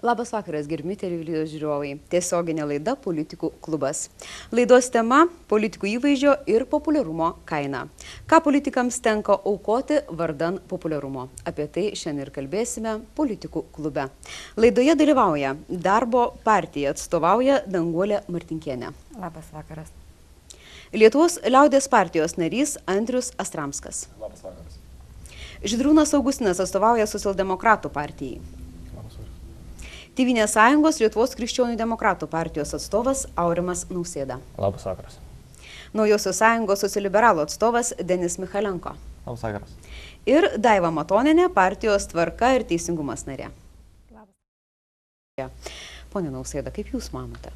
Labas vakaras, gerbimi televizijos žiūrovai. Tiesioginė laida Politikų klubas. Laidos tema – politikų įvaizdžio ir populiarumo kaina. Ką politikams tenka aukoti vardan populiarumo? Apie tai šiandien ir kalbėsime Politikų klube. Laidoje dalyvauja Darbo partija, atstovauja Danguolė Martinkienė. Labas vakaras. Lietuvos liaudės partijos narys Andrius Astramskas. Labas vakaras. Žydrūnas Augustinas atstovauja Socialdemokratų partijai. Tėvynės sąjungos Lietuvos krikščionių demokratų partijos atstovas Aurimas Nausėda. Labas vakaras. Naujosios sąjungos socialiberalų atstovas Denis Michalenko. Labas vakaras. Ir Daiva Matonienė, partijos Tvarka ir teisingumas narė. Labas. Pone Nausėda, kaip Jūs manote?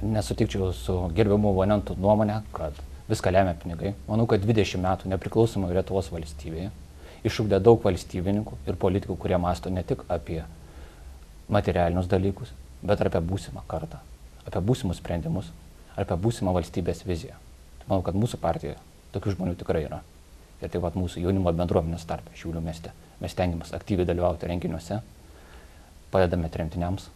Nesutikčiau su gerbiamu oponentų nuomonė, kad viską lemia pinigai. Manau, kad 20 metų nepriklausomai Lietuvos valstybėje išugdė daug valstybininkų ir politikų, kurie mąsto ne tik apie materialinius dalykus, bet ir apie būsimą kartą, apie būsimus sprendimus, apie būsimą valstybės viziją. Manau, kad mūsų partijoje tokių žmonių tikrai yra. Ir taip pat mūsų jaunimo bendruomenės tarpe Šiaulių mieste. Mes stengiamės aktyviai dalyvauti renginiuose, padedame tremtiniams,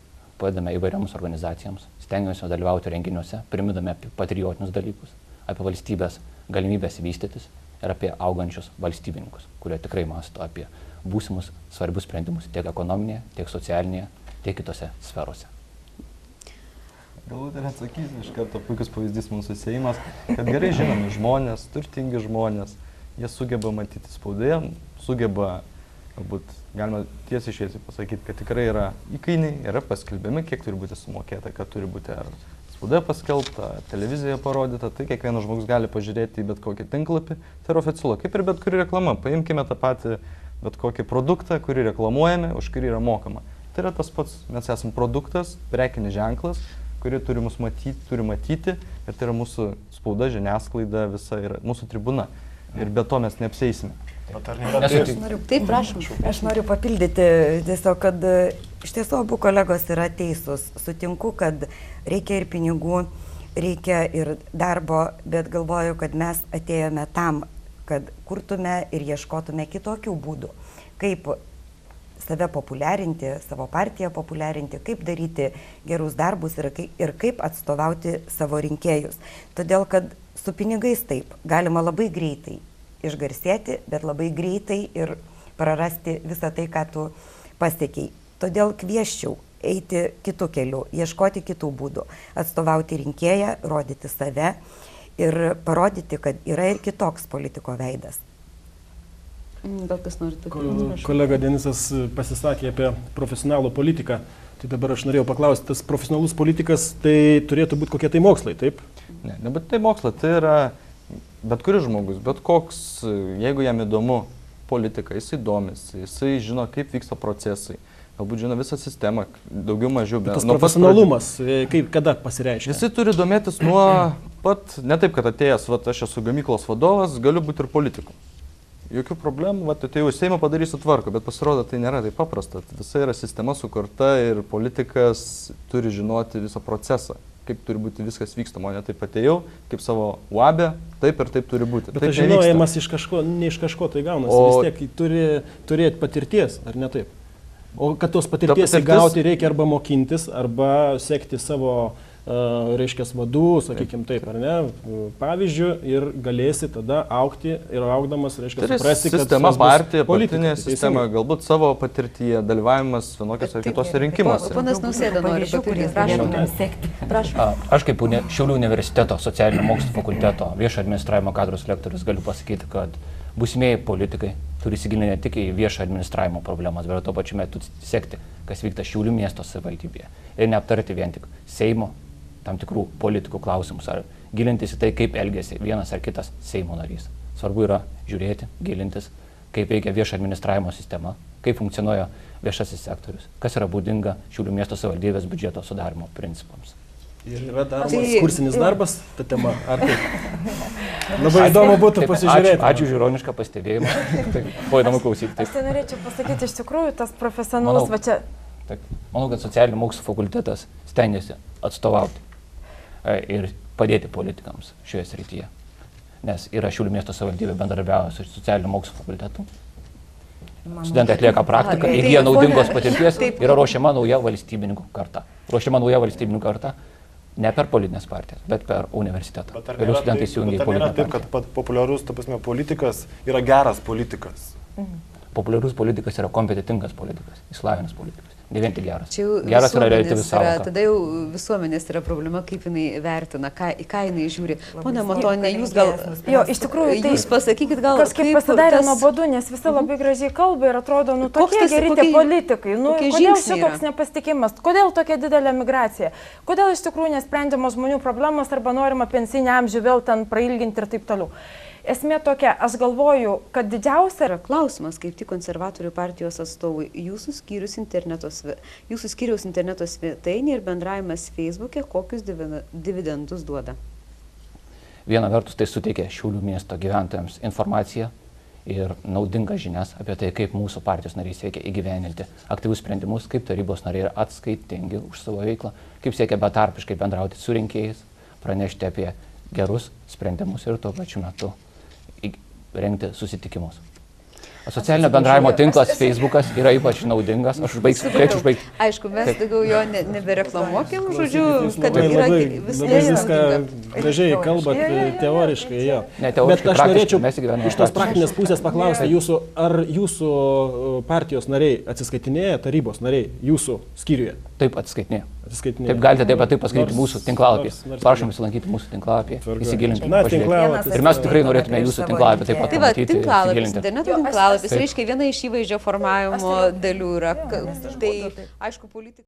padedame įvairioms organizacijoms, stengiamės dalyvauti renginiuose, primindami apie patriotinius dalykus, apie valstybės galimybės vystytis ir apie augančius valstybininkus, kurie tikrai mąsto apie būsimus svarbius sprendimus tiek ekonominėje, tiek socialinėje, tiek kitose sferose. Galbūt ir atsakysiu iš karto, puikus pavyzdys mūsų Seimas, kad gerai žinomi žmonės, turtingi žmonės, jie sugeba matyti spaudoje, sugeba, galbūt galima tiesiai šviesiai pasakyti, kad tikrai yra įkainiai, yra paskelbiami, kiek turi būti sumokėta, kad turi būti ar spaudoje paskelbta, televizijoje parodyta, tai kiekvienas žmogus gali pažiūrėti į bet kokį tinklapį, tai yra oficialu, kaip ir bet kuri reklama, paimkime tą patį bet kokį produktą, kurį reklamuojame, už kurį yra mokama. Tai yra tas pats, mes esame produktas, prekinis ženklas, kurį turi matyti ir tai yra mūsų spauda, žiniasklaida, visa yra mūsų tribuna. Ir be to mes neapsieisime. Taip, prašom. Aš noriu papildyti tiesiog, kad iš tiesų abu kolegos yra teisūs. Sutinku, kad reikia ir pinigų, reikia ir darbo, bet galvoju, kad mes atėjome tam, kad kurtume ir ieškotume kitokių būdų, kaip save populiarinti, savo partiją populiarinti, kaip daryti gerus darbus ir kaip atstovauti savo rinkėjus. Todėl, kad su pinigais taip, galima labai greitai išgarsėti, bet labai greitai ir prarasti visą tai, ką tu pasiekiai. Todėl kviesčiau eiti kitų kelių, ieškoti kitų būdų, atstovauti rinkėją, rodyti save ir parodyti, kad yra ir kitoks politiko veidas. Gal kas nori papildyti? Kolega Denisas pasisakė apie profesionalų politiką. Tai dabar aš norėjau paklausti, tas profesionalus politikas, tai turėtų būti kokie tai mokslai, taip? Ne, bet tai mokslai, tai yra bet kuris žmogus, bet koks, jeigu jam įdomu politika, jisai domisi, jisai žino, kaip vyksta procesai, galbūt žino visą sistemą, daugiau mažiau. Tas profesionalumas, kaip, kada pasireiškia? Jisai turi domėtis nuo pat, ne taip, kad atėjęs, aš esu gamyklos vadovas, galiu būti ir politiku. Jokių problemų, tai jau Seimą padarysiu tvarką, bet pasirodo, tai nėra taip paprasta. Visa yra sistema sukurta ir politikas turi žinoti visą procesą, kaip turi būti viskas vykstama, o ne taip atėjau, kaip savo UABE, taip ir taip turi būti. Bet tas žinojimas ne iš kažko tai gaunasi, vis tiek turi turėti patirties, ar ne taip? O kad tos patirties įgauti reikia arba mokintis, arba sekti savo reiškia vadų, sakykime taip, ar ne, pavyzdžių ir galėsi tada augti ir augdamas, reiškia, suprasti, kad sistema, partija, politinė sistema, galbūt savo patirtyje, dalyvavimas vienokios ar kitose rinkimuose. Ponas Nausėda nori papildyti, prašom. Aš kaip Šiaulių universiteto socialinio mokslo fakulteto viešo administravimo kadros lektorius galiu pasakyti, kad būsimieji politikai turi įsigilinti ne tik į viešo administravimo problemas, bet tuo pačiu metu sekti, kas vyksta Šiaulių miesto savivaldybėje ir neaptarti vien tik Seimo tam tikrų politikų klausimus, ar gilintis į tai, kaip elgėsi vienas ar kitas Seimo narys. Svarbu yra žiūrėti, gilintis, kaip veikia viešo administravimo sistema, kaip funkcionuoja viešasis sektorius, kas yra būdinga Šiaulių miesto savivaldybės biudžeto sudarimo principams. Ir yra daromas Tai- kursinis darbas, ta tema, ar taip? Labai įdomu būtų Taip, pasižiūrėti. Ačiū už ironišką pastebėjimą. Taip, buvo įdomu klausyti. Aš Taip. tai norėčiau pasakyti, iš tikrųjų, tas profesionalus, Manau- va čia, Taip. Manau, kad socialinių mokslų fakultetas stengiasi atstovauti ir padėti politikams šioje srityje. Nes yra Šiaulių miesto savivaldybė bendradarbiauja su socialinių mokslų fakultetu. Studentai atlieka praktiką, Tai- įgyja naudingos ponia- patirties, Taip. yra ruošiama nauja valstybininkų karta. Ruošiama nauja valstybininkų karta ne per politinės partijas, bet per universitetą. Bet ar Vėliau nėra studentai taip- įsijungia į bet ar nėra politinę taip, partiją. kad populiarus, ta prasme, politikas yra geras politikas? Populiarus politikas yra kompetitingas politikas, išslavinęs politikas. Ne vien tik geras. Čia jau Geras yra visuomenės relativi sąvoka. Tada jau visuomenės yra problema, kaip jinai vertina, į ką jinai žiūri. Pone Matonė, jūs gal... jo, iš tikrųjų, tai Jūs pasakykit gal... kažkaip kaip pasidarė tas- nuobodu, nes visi labai gražiai kalba ir atrodo, nu Koks tokie tas- geri kokie- tie politikai, nu kokie kodėl žingsniai šitoks yra? nepasitikimas, kodėl tokia didelė migracija, kodėl iš tikrųjų nesprendžiamos žmonių problemos arba norima pensinį amžių vėl ten prailginti ir taip toliau. Esmė tokia, aš galvoju, kad didžiausia Yra klausimas, kaip tik konservatorių partijos atstovui, jūsų skyriaus interneto svetainė ir bendravimas Facebook'e kokius dividendus duoda? Viena vertus tai suteikia Šiaulių miesto gyventojams informaciją ir naudingas žinias apie tai, kaip mūsų partijos nariai siekia įgyveninti aktyvius sprendimus, kaip tarybos nariai yra atskaitingi už savo veiklą, kaip siekia betarpiškai bendrauti su rinkėjais, pranešti apie gerus sprendimus ir tuo pačiu metu rengti susitikimus. Socialinio bendravimo tinklas Facebookas yra ypač naudingas. Aš užbaigsiu, galėčiau užbaigti. Aišku, mes daugiau jo nebereklamuokim, žodžiu, kad Labai, yra labai, vis labai tiek viską naudinga. gražiai kalbat, teoriškai, jo. Ne teoriškai, Bet aš praktiškai, norėčiau mes gyvename iš tos praktiškai. praktinės pusės paklausti, ar jūsų partijos nariai atsiskaitinėja, tarybos nariai, jūsų skyriuje Taip atsiskaitinė. atsiskaitinėja? Taip galite taip pat tai paskaityti Nors- mūsų tinklalapį. nors- Prašom įsilankyti mūsų tinklalapį, Tvarkoj. įsigilinti, Na, pažiūrėti. tinklalapis- Ir mes tikrai norėtume jūsų tinklalapį taip pat Tai va, pamatyti, tinklalapis, įsigilinti. interneto Jo, aš- tinklalapis, Taip. reiškia viena iš įvaizdžio formavimo dalių yra. Tai, aišku, politika.